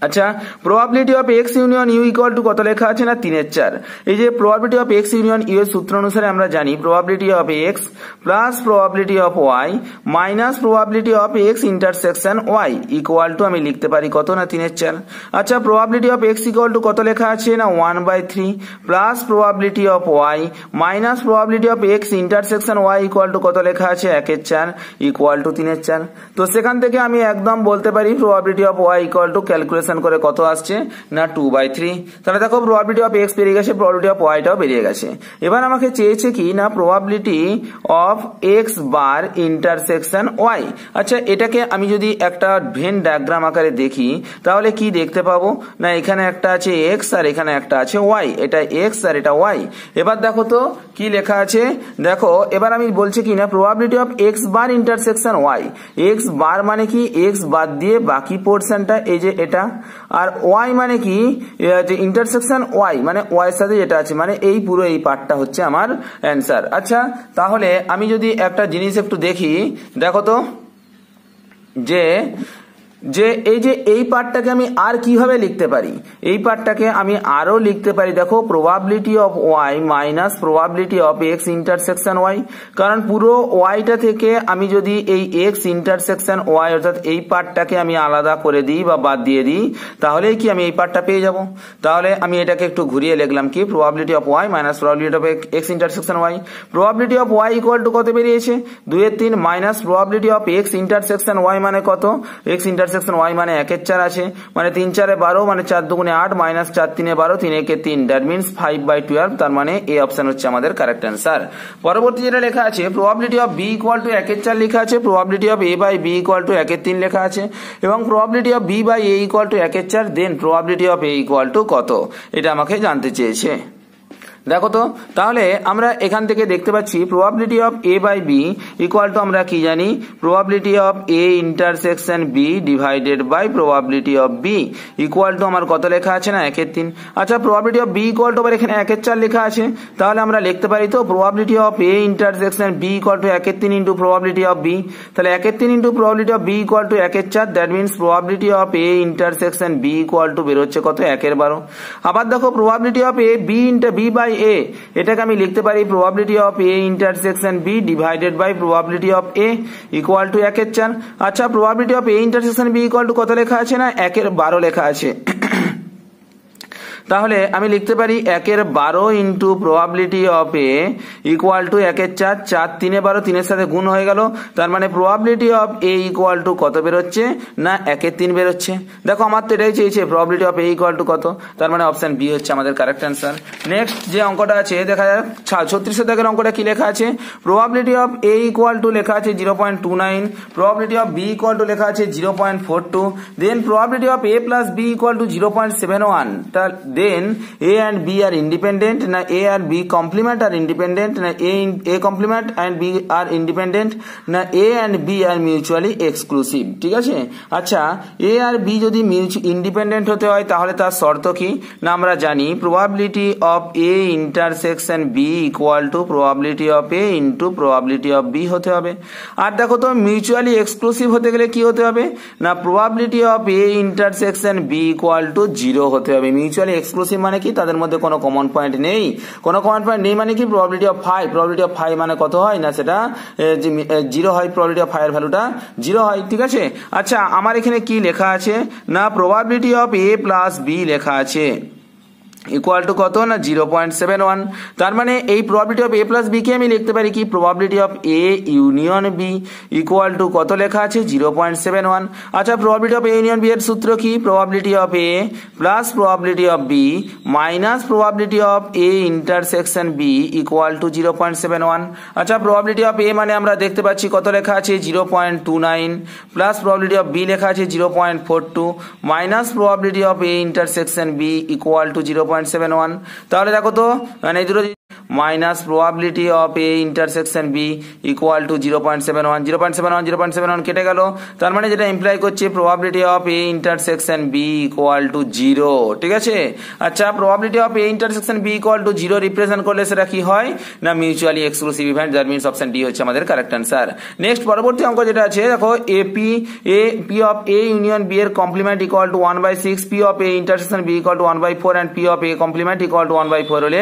আচ্ছা probability of X union U equal to কত লেখা আছে না 3/4। এই যে probability of X union U এর সূত্র অনুসারে আমরা জানি probability of X plus probability of Y minus probability of X intersection Y equal to আমি লিখতে পারি কত না 3/4। আচ্ছা probability of X equal to কত লেখা আছে না 1/3 plus probability of Y minus probability of X intersection Y equal to কত লেখা আছে 1/4 ইকুয়াল টু 3/4। তো সেখান থেকে আমি একদম বলতে পারি probability of Y equal to calculation subtraction করে কত আসছে না 2/3। তাহলে দেখো প্রবাবিলিটি অফ এক্স বেরিয়ে গেছে, প্রবাবিলিটি অফ ওয়াইটাও বেরিয়ে গেছে। এবার আমাকে চেয়েছে কি না probability of X bar intersection Y. আচ্ছা এটাকে আমি যদি একটা ভেন ডায়াগ্রাম আকারে দেখি তাহলে কি দেখতে পাবো না এখানে একটা আছে এক্স আর এখানে একটা আছে ওয়াই, এটা এক্স আর এটা ওয়াই। এবার দেখো তো কি লেখা আছে, দেখো এবার আমি বলছি কি না probability of X bar intersection Y. X bar মানে কি এক্স বাদ দিয়ে বাকি পোর্শনটা এই যে এটা, আর ওয়াই মানে কি ইন্টারসেকশন ওয়াই মানে ওয়াই এর সাথে যেটা আছে, মানে এই পুরো এই পার্টটা হচ্ছে আমার অ্যান্সার। আচ্ছা তাহলে আমি যদি একটা জিনিস একটু দেখি, দেখো তো যে এই যে এই পার্টটাকে আমি আর কিভাবে লিখতে পারি, এই পার্টটাকে আমি আরো লিখতে পারি দেখো probability of Y minus probability of X intersection Y. কারণ পুরো ওয়াইটা থেকে আমি যদি এই এক্স ইন্টারসেকশন ওয়াই অর্থাৎ এই পার্টটাকে আমি আলাদা করে দিই বা বাদ দিয়ে দিই তাহলেই কি আমি এই পার্টটা পেয়ে যাব। তাহলে আমি এটাকে একটু ঘুরিয়ে লিখলাম কি probability of Y minus probability of X intersection Y. Probability of Y equal to কত বেরিয়েছে 2/3 minus probability of X intersection Y মানে কত এক্স ইন্টারসেকশন ওয়াই মানে 1/4 আছে, মানে 3 4 12 মানে 4 2 8 মাইনাস 4 3 12 3 1 3, দ্যাট মিন্স 5/12। তার মানে এই অপশন হচ্ছে আমাদের কারেক্ট অ্যান্সার। পরবর্তী যেটা লেখা আছে probability of B equal to 1/4 লেখা আছে, probability of A by B equal to 1/3 লেখা আছে এবং probability of B by A equal to 1/4, then probability of A equal to কত এটা আমাকে জানতে চেয়েছে। দেখো তো তাহলে আমরা এখান থেকে দেখতে পাচ্ছি probability of A by B equal to আমরা কি জানি probability of A intersection B divided by probability of B equal to আমার কত লেখা আছে না 1/3। আচ্ছা probability of B equal to আবার এখানে 1/4 লেখা আছে, তাহলে আমরা লিখতে পারি তো probability of A intersection B equal to 1/3 into probability of B. তাহলে 1/3 into probability of B equal to 1/4, that means probability of A intersection B equal to বেরোচ্ছে কত 1/12। আবার দেখো probability of A B into B by A, এটাকে আমি লিখতে পারি probability of A intersection B divided by probability of A equal to 1/4। আচ্ছা probability of A intersection B equal to কত লেখা আছে না 1/12 লেখা আছে। তাহলে আমি লিখতে পারি 1/12 into probability of A equal to 1/4, 4 3 12 3 সাথে গুণ হয়ে গেল, তার মানে probability of A equal to কত বেরোচ্ছে না 1/3 বেরোচ্ছে। দেখো আমার তো এটাই চেয়েছে probability of A equal to কত, তার মানে অপশন বি হচ্ছে আমাদের কারেক্ট অ্যান্সার। নেক্সট যে অঙ্কটা আছে দেখা যাক 36 দাগের অঙ্কটা কি লেখা আছে probability of A equal to লেখা আছে 0.29, probability of B equal to লেখা আছে 0.42, then probability of A plus B equal to 0.71। then A and B are independent, না A and B complement are independent, না A complement and B are independent, না A and B are mutually exclusive। ঠিক আছে, আচ্ছা A R B যদি independent হতে হয় তাহলে তার শর্ত কি না আমরা জানি probability of A intersection B equal to probability of A into probability of B হতে হবে। আর দেখো তো মিউচুয়ালি এক্সক্লুসিভ হতে গেলে কি হতে হবে না probability of A intersection B equal to 0 হতে হবে। মিউচুয়ালি এক্সক্লুসিভ মানে কি তাদের মধ্যে কোনো কমন পয়েন্ট নেই, কোনো কমন পয়েন্ট নেই মানে কি প্রবাবিলিটি অফ 5, প্রবাবিলিটি অফ 5 মানে কত হয় না সেটা 0 হয়, প্রবাবিলিটি অফ 5 এর ভ্যালুটা 0 হয়। ঠিক আছে, আচ্ছা আমার এখানে কি লেখা আছে না probability of A plus B লেখা আছে ইকুয়াল টু কত না 0.71। তার মানে এই probability of A plus B কে আমি লিখতে পারি কি probability of A union B equal to কত লেখা আছে 0.71। আচ্ছা probability of A union B এর সূত্র কি probability of A plus probability of B minus probability of A intersection B equal to 0.71। আচ্ছা প্রবাবিলিটি অফ এ মানে আমরা দেখতে পাচ্ছি কত লেখা আছে 0.29 প্লাস প্রবাবিলিটি অফ বি লেখা আছে 0.42 minus probability of A intersection B equal to 0.71। তাহলে দেখো তো মানে এই দুটো minus probability of A intersection B equal to 0.71 কেটে গেল, তার মানে যেটা ইমপ্লাই করছে probability of A intersection B equal to 0। ঠিক আছে, আচ্ছা probability of A intersection B equal to 0 represent করলে সেটা কি হয় না mutually exclusive event, that means option D হচ্ছে আমাদের কারেক্ট অ্যান্সার। নেক্সট পরবর্তী অঙ্ক যেটা আছে দেখো P of A union B এর complement equal to 1/6, P of A intersection B equal to 1/4 and P of A complement equal to 1/4 হলে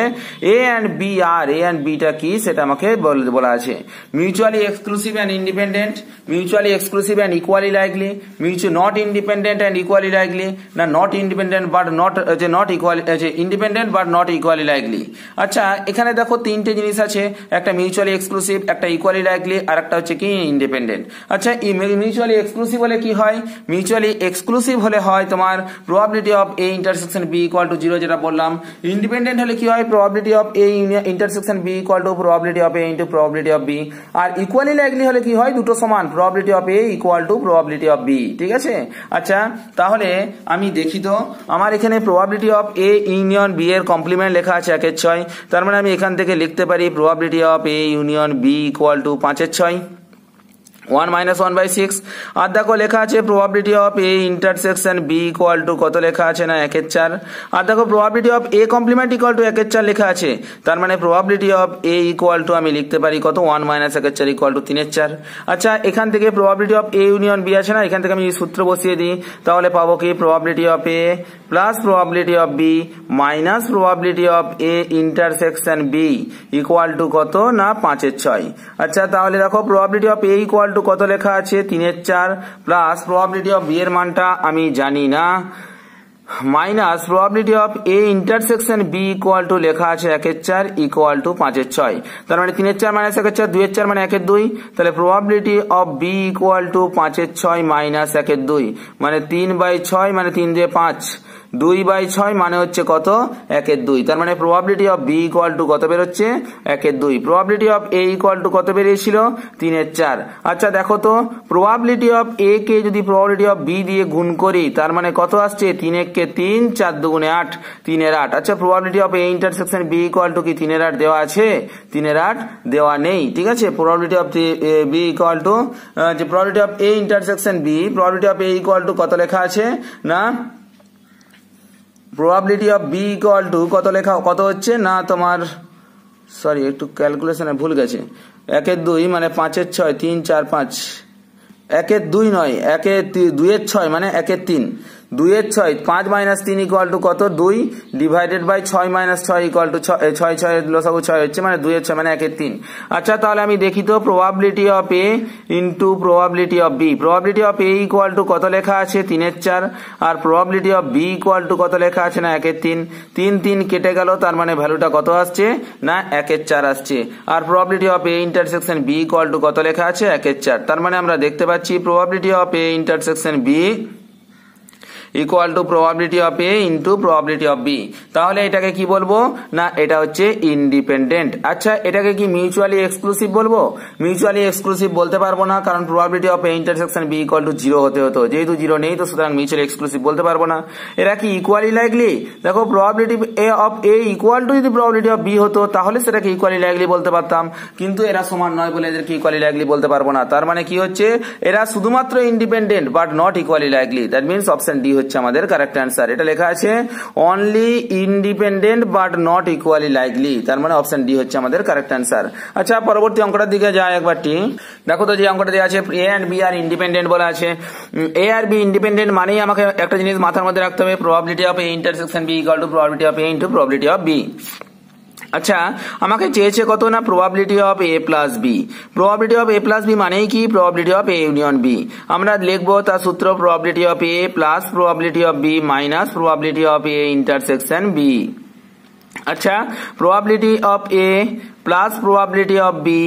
A and B are A and বিটা কি সেটা আমাকে বলা আছে। Mutually exclusive and independent, mutually exclusive and equally likely, not independent and equally likely, না not independent but not equally, independent but not equally likely. আচ্ছা এখানে দেখো তিনটে জিনিস আছে, একটা মিউচুয়ালি এক্সক্লুসিভ, একটা ইকুয়ালি লাইকলি, আর একটা হচ্ছে কি ইন্ডিপেন্ডেন্ট। আচ্ছা মিউচুয়ালি এক্সক্লুসিভ হলে কি হয়, মিউচুয়ালি এক্সক্লুসিভ হলে হয় তোমার probability of A intersection B equal to 0 যেটা বললাম। ইন্ডিপেন্ডেন্ট হলে কি হয়, probability of A intersection B equal to probability of A into probability of B. আর ইকুয়ালি লাইকলি হলে কি হয়, দুটো সমান, probability of A equal to probability of B. ঠিক আছে, আচ্ছা তাহলে আমি দেখি তো আমার এখানে probability of A union B এর কমপ্লিমেন্ট লেখা আছে 1/6, তার মানে আমি এখান থেকে লিখতে পারি probability of A union B equal to 5/6, 1 - 1/6। আর দেখো লেখা আছে probability of A intersection B equal to কত লেখা আছে না 1/4। আর দেখো probability of A complement equal to 1/4 লেখা আছে, তার মানে probability of A equal to আমি লিখতে পারি কত 1 - 1/4 ইকুয়াল টু 3/4। আচ্ছা এখান থেকে probability of A union B আছে না, এখান থেকে আমি সূত্র বসিয়ে দিই, তাহলে পাবো কি probability of A plus probability of B minus probability of A intersection B equal to কত না 5/6। আচ্ছা তাহলে দেখো probability of A equal to কত লেখা আছে 3/4 প্লাস প্রবাবিলিটি অফ বি এর মানটা আমি জানি না, minus probability of A intersection B equal to লেখা আছে 1/4 ইকুয়াল টু 5/6। তার মানে 3/4 - 1/4, 2/4 মানে 1/2, তাহলে probability of B equal to 5/6 minus 1/2 মানে 3/6 মানে 3 দিয়ে 5, 2/6 মানে হচ্ছে কত 1/2। তার মানে probability of B equal to কত বেরোচ্ছে 1/2। Probability of A equal to কত বেরিয়েছিল 3/4। আচ্ছা দেখো তো প্রবাবিলিটি অফ এ কে যদি প্রবাবিলিটি অফ বি দিয়ে গুণ করি তার মানে কত আসছে 3 × 3, 4 × 8, 3/8। আচ্ছা probability of A intersection B equal to কি 3/8 দেওয়া আছে, 3/8 দেওয়া নেই। ঠিক আছে, probability of B equal to যে probability of A intersection B, probability of A equal to কত লেখা আছে না, probability of B equal to কত লেখা কত হচ্ছে না তোমার, সরি একটু ক্যালকুলেশনে ভুল গেছে, 1/2 মানে 5/6, 3, 4, 5, 1/2 নয় 2/6 মানে 1/3, 2/6, 5 - 3 ইকুয়াল টু কত 2 ডিভাইডেড বাই 6 - 6 ইকুয়াল টু 6 লসাগু 6 হচ্ছে মানে 2/6 মানে 1/3। আচ্ছা তাহলে আমি দেখি তো probability of A into probability of B, probability of A equal to কত লেখা আছে 3/4 আর probability of B equal to কত লেখা আছে না 1/3, 3 3 কেটে গেল, তার মানে ভ্যালুটা কত আসছে না 1/4 আসছে। আর probability of A intersection B equal to কত লেখা আছে 1/4। তার মানে আমরা দেখতে পাচ্ছি probability of A intersection B equal to probability of A into probability of B. তাহলে এটাকে কি বলবো না এটা হচ্ছে ইন্ডিপেন্ডেন্ট। আচ্ছা এটাকে কি মিউচুয়ালি এক্সক্লুসিভ বলবো, মিউচুয়ালি এক্সক্লুসিভ বলতে পারবো না, কারণ probability of A intersection B equal to 0 হতে হতো, যেহেতু 0 নেই তো সুতরাং মিউচুয়ালি এক্সক্লুসিভ বলতে পারবো না। এরা কি ইকুয়ালি লাইকলি, দেখো probability of A equal to যদি প্রবাবিলিটি অফ বি হতো তাহলে সেটাকে ইকুয়ালি লাইকলি বলতে পারতাম, কিন্তু এরা সমান নয় বলে এদেরকে ইকুয়ালি লাইকলি বলতে পারবো না। তার মানে কি হচ্ছে এরা শুধুমাত্র independent but not equally likely, that means option D হচ্ছে আমাদের কারেক্ট অ্যান্সার। এটা লেখা আছে only independent but not equally likely, তার মানে অপশন ডি হচ্ছে আমাদের কারেক্ট অ্যান্সার। আচ্ছা পরবর্তী অঙ্কটার দিকে যাই একবারটি, দেখো তো যে অঙ্কটা দেওয়া আছে A and B are independent বলা আছে। এ আর বি ইন্ডিপেন্ডেন্ট মানেই আমাকে একটা জিনিস মাথার মধ্যে রাখতে হবে, probability of A intersection B equal to probability of A into probability of B. আচ্ছা আমাকে চেয়েছে কত না probability of A plus B, probability of A plus B মানেই কি probability of A union B. আমরা লিখবো তার সূত্র probability of A plus probability of B minus probability of A intersection B. আচ্ছা probability of A plus probability of B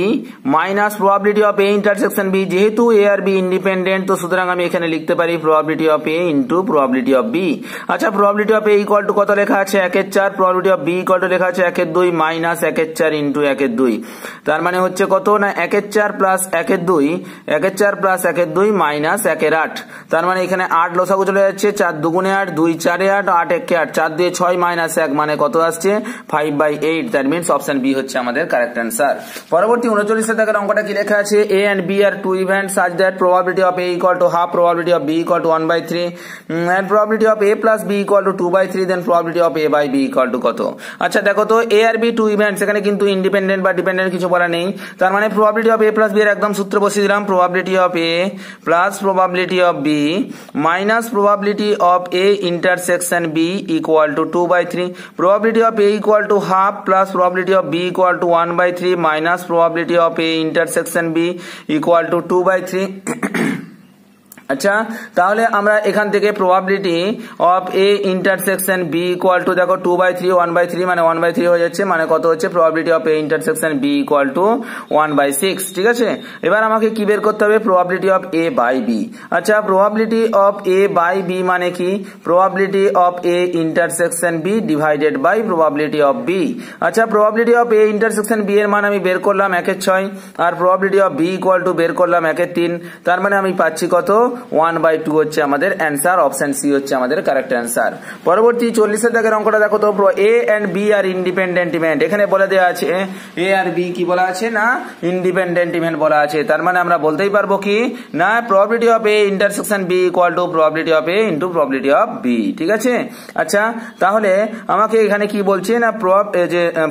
minus probability of A intersection B, যেহেতু A আর B independent তো সুতরাং আমি এখানে লিখতে পারি probability of A into probability of B. আচ্ছা probability of A equal to কত লেখা আছে 1/4, probability of B equal to লেখা আছে 1/2 মাইনাস 1/4 ইন্টু 1/2, তার মানে হচ্ছে কত না 1/4 প্লাস 1/2, 1/4 প্লাস 1/2 মাইনাস 1/8, তার মানে এখানে 8 লসাগু চলে যাচ্ছে, 4 × 2 = 8, 2 × 4 = 8, 8 × 1 = 8, 4 দিয়ে 6 মাইনাস 1 মানে কত আসছে 5/8, দ্যাট মিনস অপশন বি হচ্ছে আমাদের কারেক্ট অ্যান্সার। পরবর্তী 39 দাগের অঙ্কটা কি লেখা আছে, A and B are two event such that probability of A equal to half, probability of B equal to 1/3 and probability of a plus b equal to 2/3, then probability of a by b equal to কত। আচ্ছা দেখো তো এ আর B two events, এখানে কিন্তু independent বা dependent কিছু বলা নেই, তার মানে probability of A plus B এর একদম সূত্র বসিয়ে দিলাম, probability of A plus probability of B minus probability of A intersection B equal to 2/3, probability of A equal to half plus probability of B equal to 1/3 minus probability of A intersection B equal to 2/3। আচ্ছা তাহলে আমরা এখান থেকে probability of A intersection B equal to দেখো 2/3 1/3 মানে 1/3 হয়ে যাচ্ছে, মানে কত হচ্ছে probability of A intersection B equal to 1/6। ঠিক আছে, এবার আমাকে কি বের করতে হবে, probability of A by B. আচ্ছা probability of A by B মানে কি, probability of A intersection B divided by probability of B. আচ্ছা probability of A intersection B এর মান আমি বের করলাম 1/6 আর probability of B equal to বের করলাম 1/3, তার মানে আমি পাচ্ছি কত 1/2 হচ্ছে আমাদের অ্যান্সার, অপশন সি হচ্ছে আমাদের কারেক্ট অ্যান্সার। পরবর্তী 40 দাগের অঙ্কটা দেখো তো, A and B are independent event, এখানে বলে দেওয়া আছে এ আর বি কি বলা আছে না ইন্ডিপেন্ডেন্ট ইভেন্ট বলা আছে, তার মানে আমরা বলতেই পারবো কি না probability of A intersection B equal to probability of A into probability of B. ঠিক আছে, আচ্ছা তাহলে আমাকে এখানে কি বলছে না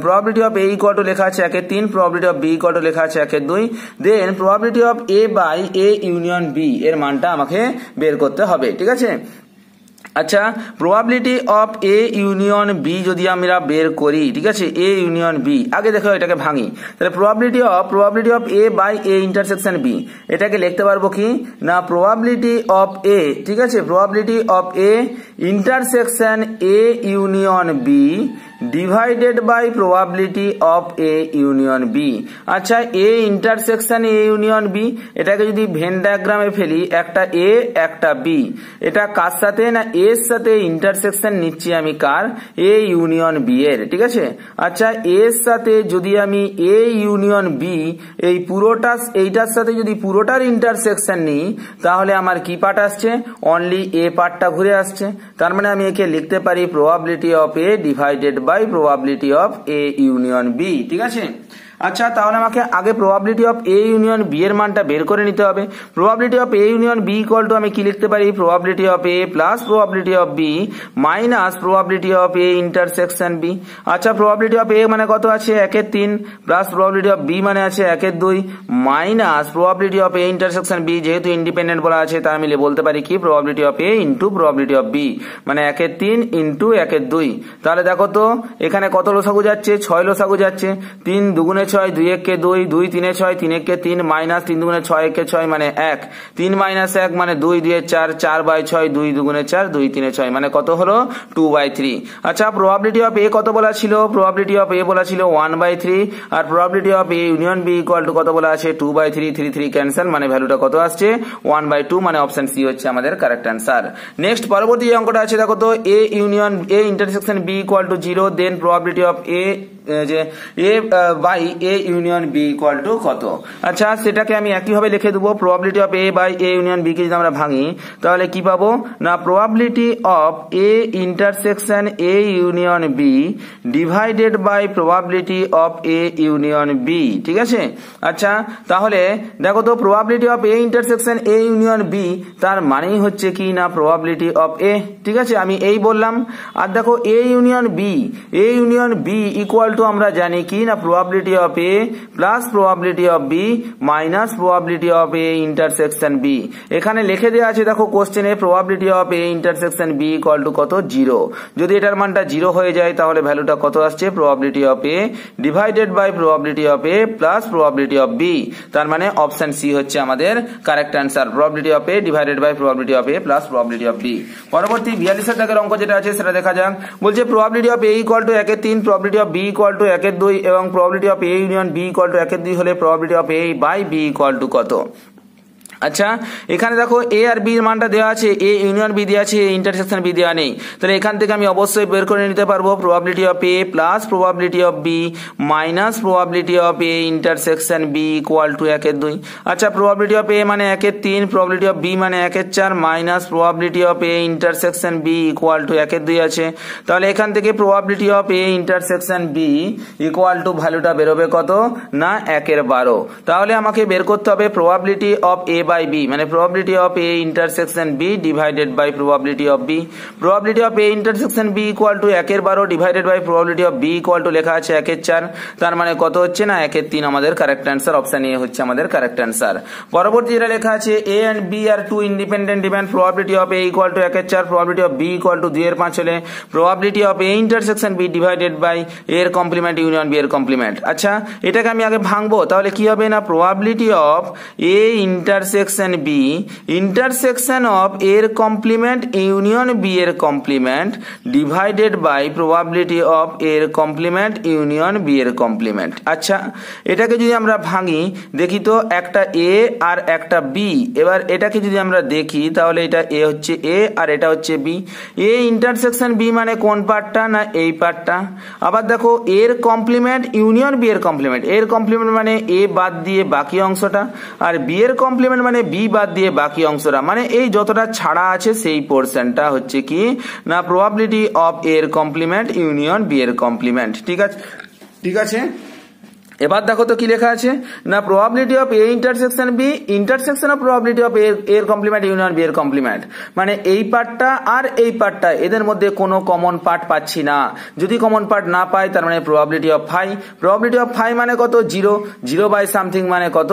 probability of A equal to লেখা আছে 1/3, probability of B equal to লেখা আছে 1/2, then probability of A by A union B এর মানটা আমাকে বের করতে হবে। ঠিক আছে, আচ্ছা probability of A union B যদি আমরা বের করি, ঠিক আছে এ ইউনিয়ন বি, আগে দেখো এটাকে ভাঙি, তাহলে probability of A by A intersection B, এটাকে লিখতে পারবো কি না প্রবাবিলিটি অফ এ, ঠিক আছে probability of A intersection A union B divided by probability of A union B. আচ্ছা A intersection A union B, এটাকে যদি ভেন ডায়াগ্রামে ফেলি, একটা এ একটা বি, এটা কার সাথে না এর সাথে ইন্টারসেকশন নিচ্ছি আমি কার, এ ইউনিয়ন বি এর। ঠিক আছে, আচ্ছা এর সাথে যদি আমি এ ইউনিয়ন বি এই পুরোটা এইটার সাথে যদি পুরোটার ইন্টারসেকশন নিই, তাহলে আমার কি পার্ট আসছে, অনলি এ পার্টটা ঘুরে আসছে, তার মানে আমি একে লিখতে পারি probability of A divided by probability of A union B. ঠিক আছে, আচ্ছা তাহলে আমাকে আগে probability of A union B এর মানটা বের করে নিতে হবে। Probability of A union B equal to আমি কি লিখতে পারি, probability of A plus probability of B minus probability of A intersection B. আচ্ছা প্রবাবিলিটি অফ এ মানে কত আছে 1/3 প্লাস প্রবাবিলিটি অফ বি মানে আছে 1/2 minus probability of A intersection B, যেহেতু ইন্ডিপেন্ডেন্ট বলা আছে তাই আমি বলতে পারি কি probability of A into probability of B, মানে 1/3 ইন্টু 1/2। তাহলে দেখো তো এখানে কত লসাগু যাচ্ছে, 6 লসাগু যাচ্ছে, 3 দুগুণে 6 2 1 2 2 3 6 3 1 3 মাইনাস 3 দুগুণে 6 1 6 মানে 1, 3 মাইনাস 1 মানে 2 2 4 4/6 2 দুগুণে 4 2 3 6 মানে কত হলো 2/3। আচ্ছা প্রবাবিলিটি অফ এ কত বলা ছিল, প্রবাবিলিটি অফ এ বলা ছিল 1/3 আর probability of A union B equal to কত বলা আছে 2/3, 3 3 ক্যান্সেল, মানে ভ্যালুটা কত আসছে 1/2, মানে অপশন সি হচ্ছে আমাদের কারেক্ট অ্যান্সার। নেক্সট পরবর্তী যে অঙ্কটা আছে দেখো তো, A union A intersection B equal to 0, then probability of A যে A by A union B equal to কত। আচ্ছা সেটাকে আমি একইভাবে লিখে দেবো, probability of A by A union B কে যদি আমরা ভাঙি তাহলে কি পাবো না probability of A intersection A union B divided by probability of A union B. ঠিক আছে, আচ্ছা তাহলে দেখো তো probability of A intersection A union B তার মানেই হচ্ছে কি না প্রবাবিলিটি অফ এ। ঠিক আছে, আমি এই বললাম, আর দেখো A union B equal to আমরা জানি কি না probability of A plus probability of B minus probability of A intersection B. এখানে লিখে দেওয়া আছে দেখো কোশ্চেনে probability of A intersection B equal to কত 0, যদি এটার মানটা 0 হয়ে যায় তাহলে ভ্যালুটা কত আসছে probability of A divided by probability of A plus probability of B, তার মানে অপশন সি হচ্ছে আমাদের correct answer, probability of A divided by probability of A plus probability of B. পরবর্তী 42 দাগের অঙ্ক যেটা আছে সেটা দেখা যাক, বলছে probability of A equal to 1/3, probability of B equal to 1/2 এবং probability of A union B equal to 1/2 হলে probability of A by B equal to কত। আচ্ছা এখানে দেখো এ আর বি এর মানটা দেওয়া আছে, এ ইউনিয়ন বি দেওয়া আছে, ইন্টারসেকশন বি দেওয়া নেই। তাহলে এখান থেকে আমি অবশ্যই বের করে নিতে পারবো probability of A plus probability of B minus probability of A intersection B equal to 1/2। আচ্ছা প্রবাবিলিটি অফ এ মানে 1/3, প্রবাবিলিটি অফ বি মানে 1/4 minus probability of A intersection B equal to 1/2 আছে। তাহলে এখান থেকে probability of A intersection B equal to ভ্যালুটা বেরোবে কত না 1/12। তাহলে আমাকে বের করতে হবে probability of A by B, মানে probability of A intersection B divided by probability of B. Probability of A intersection B equal to 1/12 divided by probability of B equal to লেখা আছে 1/4, তার মানে কত হচ্ছে না 1/3 আমাদের কারেক্ট অ্যান্সার, অপশন এ হচ্ছে আমাদের কারেক্ট অ্যান্সার। পরবর্তী যেটা লেখা আছে A and B are two independent event, probability of A equal to 1/4, probability of B equal to 2/5 হলে probability of A intersection B divided by এর কমপ্লিমেন্ট ইউনিয়ন বি এর complement. আচ্ছা এটাকে আমি আগে ভাঙবো, তাহলে কি হবে না probability of A intersection B intersection of এর কমপ্লিমেন্ট ইউনিয়ন বি এর complement divided by probability of এর কমপ্লিমেন্ট ইউনিয়ন বি এর কমপ্লিমেন্ট। আচ্ছা এটাকে যদি আমরা ভাঙি দেখি তো একটা এ আর একটা বি, এবার এটাকে যদি আমরা দেখি তাহলে এটা এ হচ্ছে এ আর এটা হচ্ছে বি। এ ইন্টারসেকশন বি মানে কোন পার্টটা না এই পার্টটা। আবার দেখো এর কমপ্লিমেন্ট ইউনিয়ন বি এর কমপ্লিমেন্ট, এর কমপ্লিমেন্ট মানে এ বাদ দিয়ে বাকি অংশটা, আর বি এর কমপ্লিমেন্ট মানে বি বাদ দিয়ে বাকি অংশটা, মানে এই যতটা ছাড়া আছে সেই পোর্শনটা হচ্ছে কি না প্রবাবিলিটি অফ এর কমপ্লিমেন্ট ইউনিয়ন বি এর কমপ্লিমেন্ট। ঠিক আছে ঠিক আছে। এবার দেখো তো কি লেখা আছে না probability of A intersection B intersection of probability of এর কমপ্লিমেন্ট ইউনিয়ন বি এর কমপ্লিমেন্ট, মানে এই পার্টটা আর এই পার্টটা এদের মধ্যে কোনো কমন পার্ট পাচ্ছি না। যদি কমন পার্ট না পাই তার মানে probability of phi, probability of phi মানে কত 0, 0 বাই সামথিং মানে কত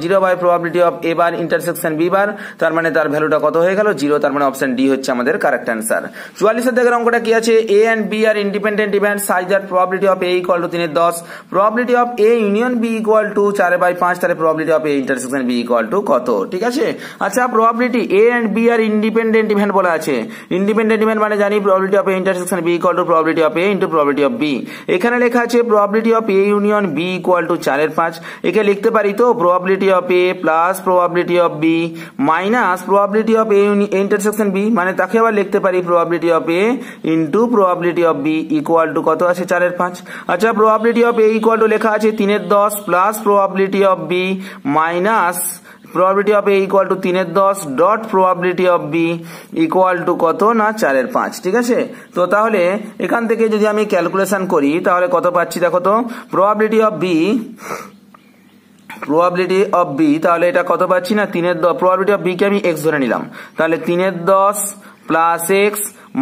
0 by probability of A bar intersection B bar, তার মানে তার ভ্যালুটা কত হয়ে গেল 0, তার মানে অপশন ডি হচ্ছে আমাদের কারেক্ট অ্যান্সার। 44 এর দেখের অঙ্কটা কি আছে A and B are independent event such that probability of A equal to 3/10, probability of A union B equal to 4/5, তাহলে probability of A intersection B equal to কত। ঠিক আছে। আচ্ছা probability A and B are independent event বলা আছে, independent event মানে জানি probability of A intersection B equal to probability of A into probability of B. এখানে লেখা আছে probability of A union B equal to 4/5, একে লিখতে পারি তো probability of A plus probability of B minus probability of A intersection B, মানে তাকে আবার লিখতে পারি probability of A into probability of B equal to কত আছে 4/5। আচ্ছা probability of A equal to লেখা আছে 3/10 plus probability of B minus probability of A equal to 3/10 dot probability of B equal to কত না 4/5। ঠিক আছে। তো তাহলে এখান থেকে যদি আমি ক্যালকুলেশন করি তাহলে কত পাচ্ছি দেখো তো প্রবাবিলিটি অফ বি তাহলে এটা কত পাচ্ছি না 3/10, প্রবাবিলিটি অফ বি কে আমি x ধরে নিলাম, তাহলে 3/10 plus x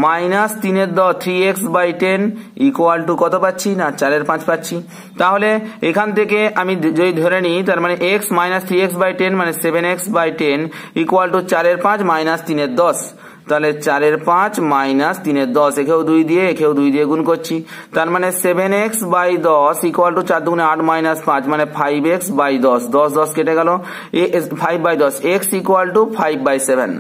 minus 3/10 3x by 10 equal to কত পাচ্ছি না 4/5 পাচ্ছি। তাহলে এখান থেকে আমি যদি ধরে নিই তার মানে x মাইনাস 3x বাই 10 মানে 7x by 10 equal to 4/5 minus 3/10, তাহলে 4/5 মাইনাস 3/10 একেও 2 দিয়ে গুণ করছি, তার মানে 7x বাই 10 ইকুয়াল টু 4 দুগুণে 8 মাইনাস 5 মানে 5x বাই 10, 10 কেটে গেল 5 by 10 x equal to 5/7,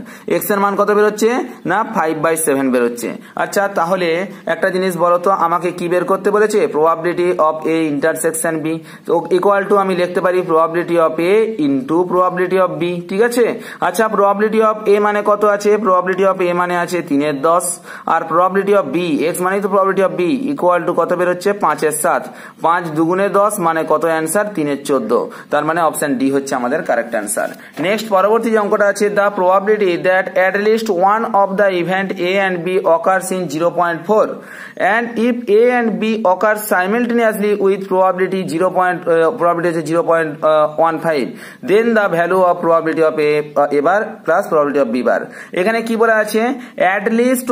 x এর মান কত বেরোচ্ছে না 5/7 বেরোচ্ছে। আচ্ছা তাহলে একটা জিনিস বলো তো আমাকে কি বের করতে বলেছে probability of A intersection B, তো ইকুয়াল টু আমি লিখতে পারি probability of A into probability of B. ঠিক আছে। আচ্ছা প্রবাবিলিটি অফ এ মানে কত আছে প্রবাবিলিটি অফ এ মানে আছে 3/10 আর প্রবাবিলিটি অফ বি x মানে তো probability of B equal to কত বেরোচ্ছে 5/7, 5 দুগুণে 10 মানে কত অ্যান্সার 3/14, তার মানে অপশন ডি হচ্ছে আমাদের কারেক্ট অ্যান্সার। নেক্সট পরবর্তী যে অঙ্কটা আছে the probability that at least one of the event A and B occurs in 0.4 and if a and b occur simultaneously with probability 0.15 then the value of probability of a bar plus probability of b bar। এখানে কি বলা আছে at least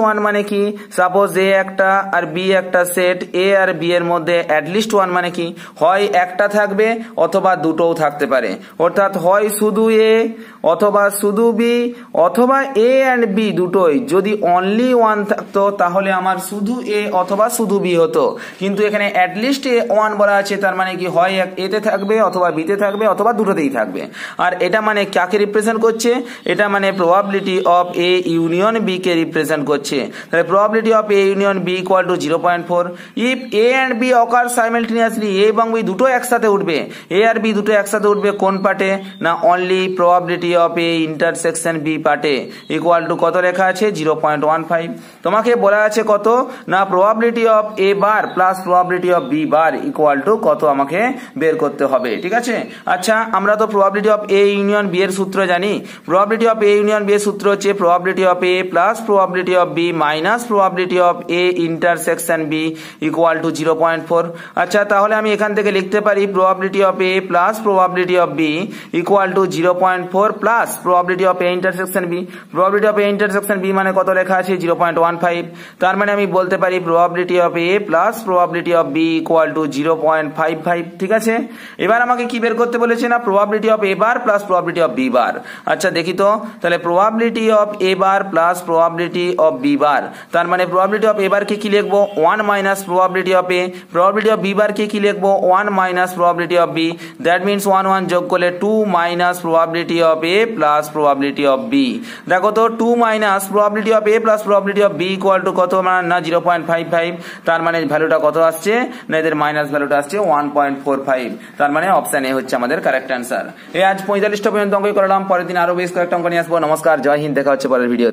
one মানে কি suppose a একটা আর b একটা set, a R b এর মধ্যে at least one মানে কি হয় একটা থাকবে অথবা দুটোও থাকতে পারে, অর্থাৎ হয় শুধু a অথবা শুধু b অথবা a and b দুটোই। যদি অনলি ওয়ান থাকতো তাহলে আমার শুধু a অথবা শুধু b হতো, কিন্তু এখানে at least ওয়ান বলা আছে, তার মানে কি হয় a তে থাকবে অথবা b তে থাকবে অথবা দুটোতেই থাকবে। আর এটা মানে কাকে রিপ্রেজেন্ট করছে, এটা মানে probability of A union B কে রিপ্রেজেন্ট করছে। তাহলে probability of A union B equal to 0.4। If A and B occur simultaneously, A এবং বি দুটো একসাথে উঠবে, এ আর বি দুটো একসাথে উঠবে কোন পার্টে? না only probability of A intersection B পার্টে, ইকুয়াল টু কত লেখা আছে? 0.15। তোমাকে বলা আছে কত? না probability of A bar plus probability of B bar equal to কত আমাকে বের করতে হবে। ঠিক আছে, আচ্ছা আমরা তো probability of A union B এর সূত্র জানি। Probability of A union B এর সূত্র হচ্ছে probability of A plus probability of B minus probability of A intersection B equal to 0.4। আচ্ছা তাহলে আমি এখান থেকে লিখতে পারি probability of A plus probability of B equal to 0.4 plus probability of A intersection B. Probability of A intersection B মানে কত লেখা আছে? 0.15। তার মানে আমি বলতে পারি probability of A plus probability of B equal to 0.55। ঠিক আছে, এবার আমাকে কি বের করতে বলেছে? না probability of A bar plus probability of B bar. আচ্ছা দেখি তো, তাহলে probability of A bar plus probability of B bar, তার মানে প্রবাবিলিটি অফ এ বার কে কি লিখবো? 1 minus probability of A. Probability of B bar কে কি লিখবো? 1 minus probability of B. That means 1 1 যোগ করলে 2 minus probability of A plus probability of B. দেখো তো 2 minus probability of A plus probability of B equal to কত? না 0.55। তার মানে ভ্যালুটা কত আসছে? না এদের মাইনাস ভ্যালুটা আসছে 1.45। তার মানে অপশন এ হচ্ছে আমাদের কারেক্ট অ্যান্সার। এই আজ 45টা পর্যন্ত অঙ্ক করলাম, পরের দিন আরো বেশ কয়েকটা অঙ্ক নিয়ে আসবো। নমস্কার, জয় হিন্দ, দেখা হচ্ছে পরের ভিডিও।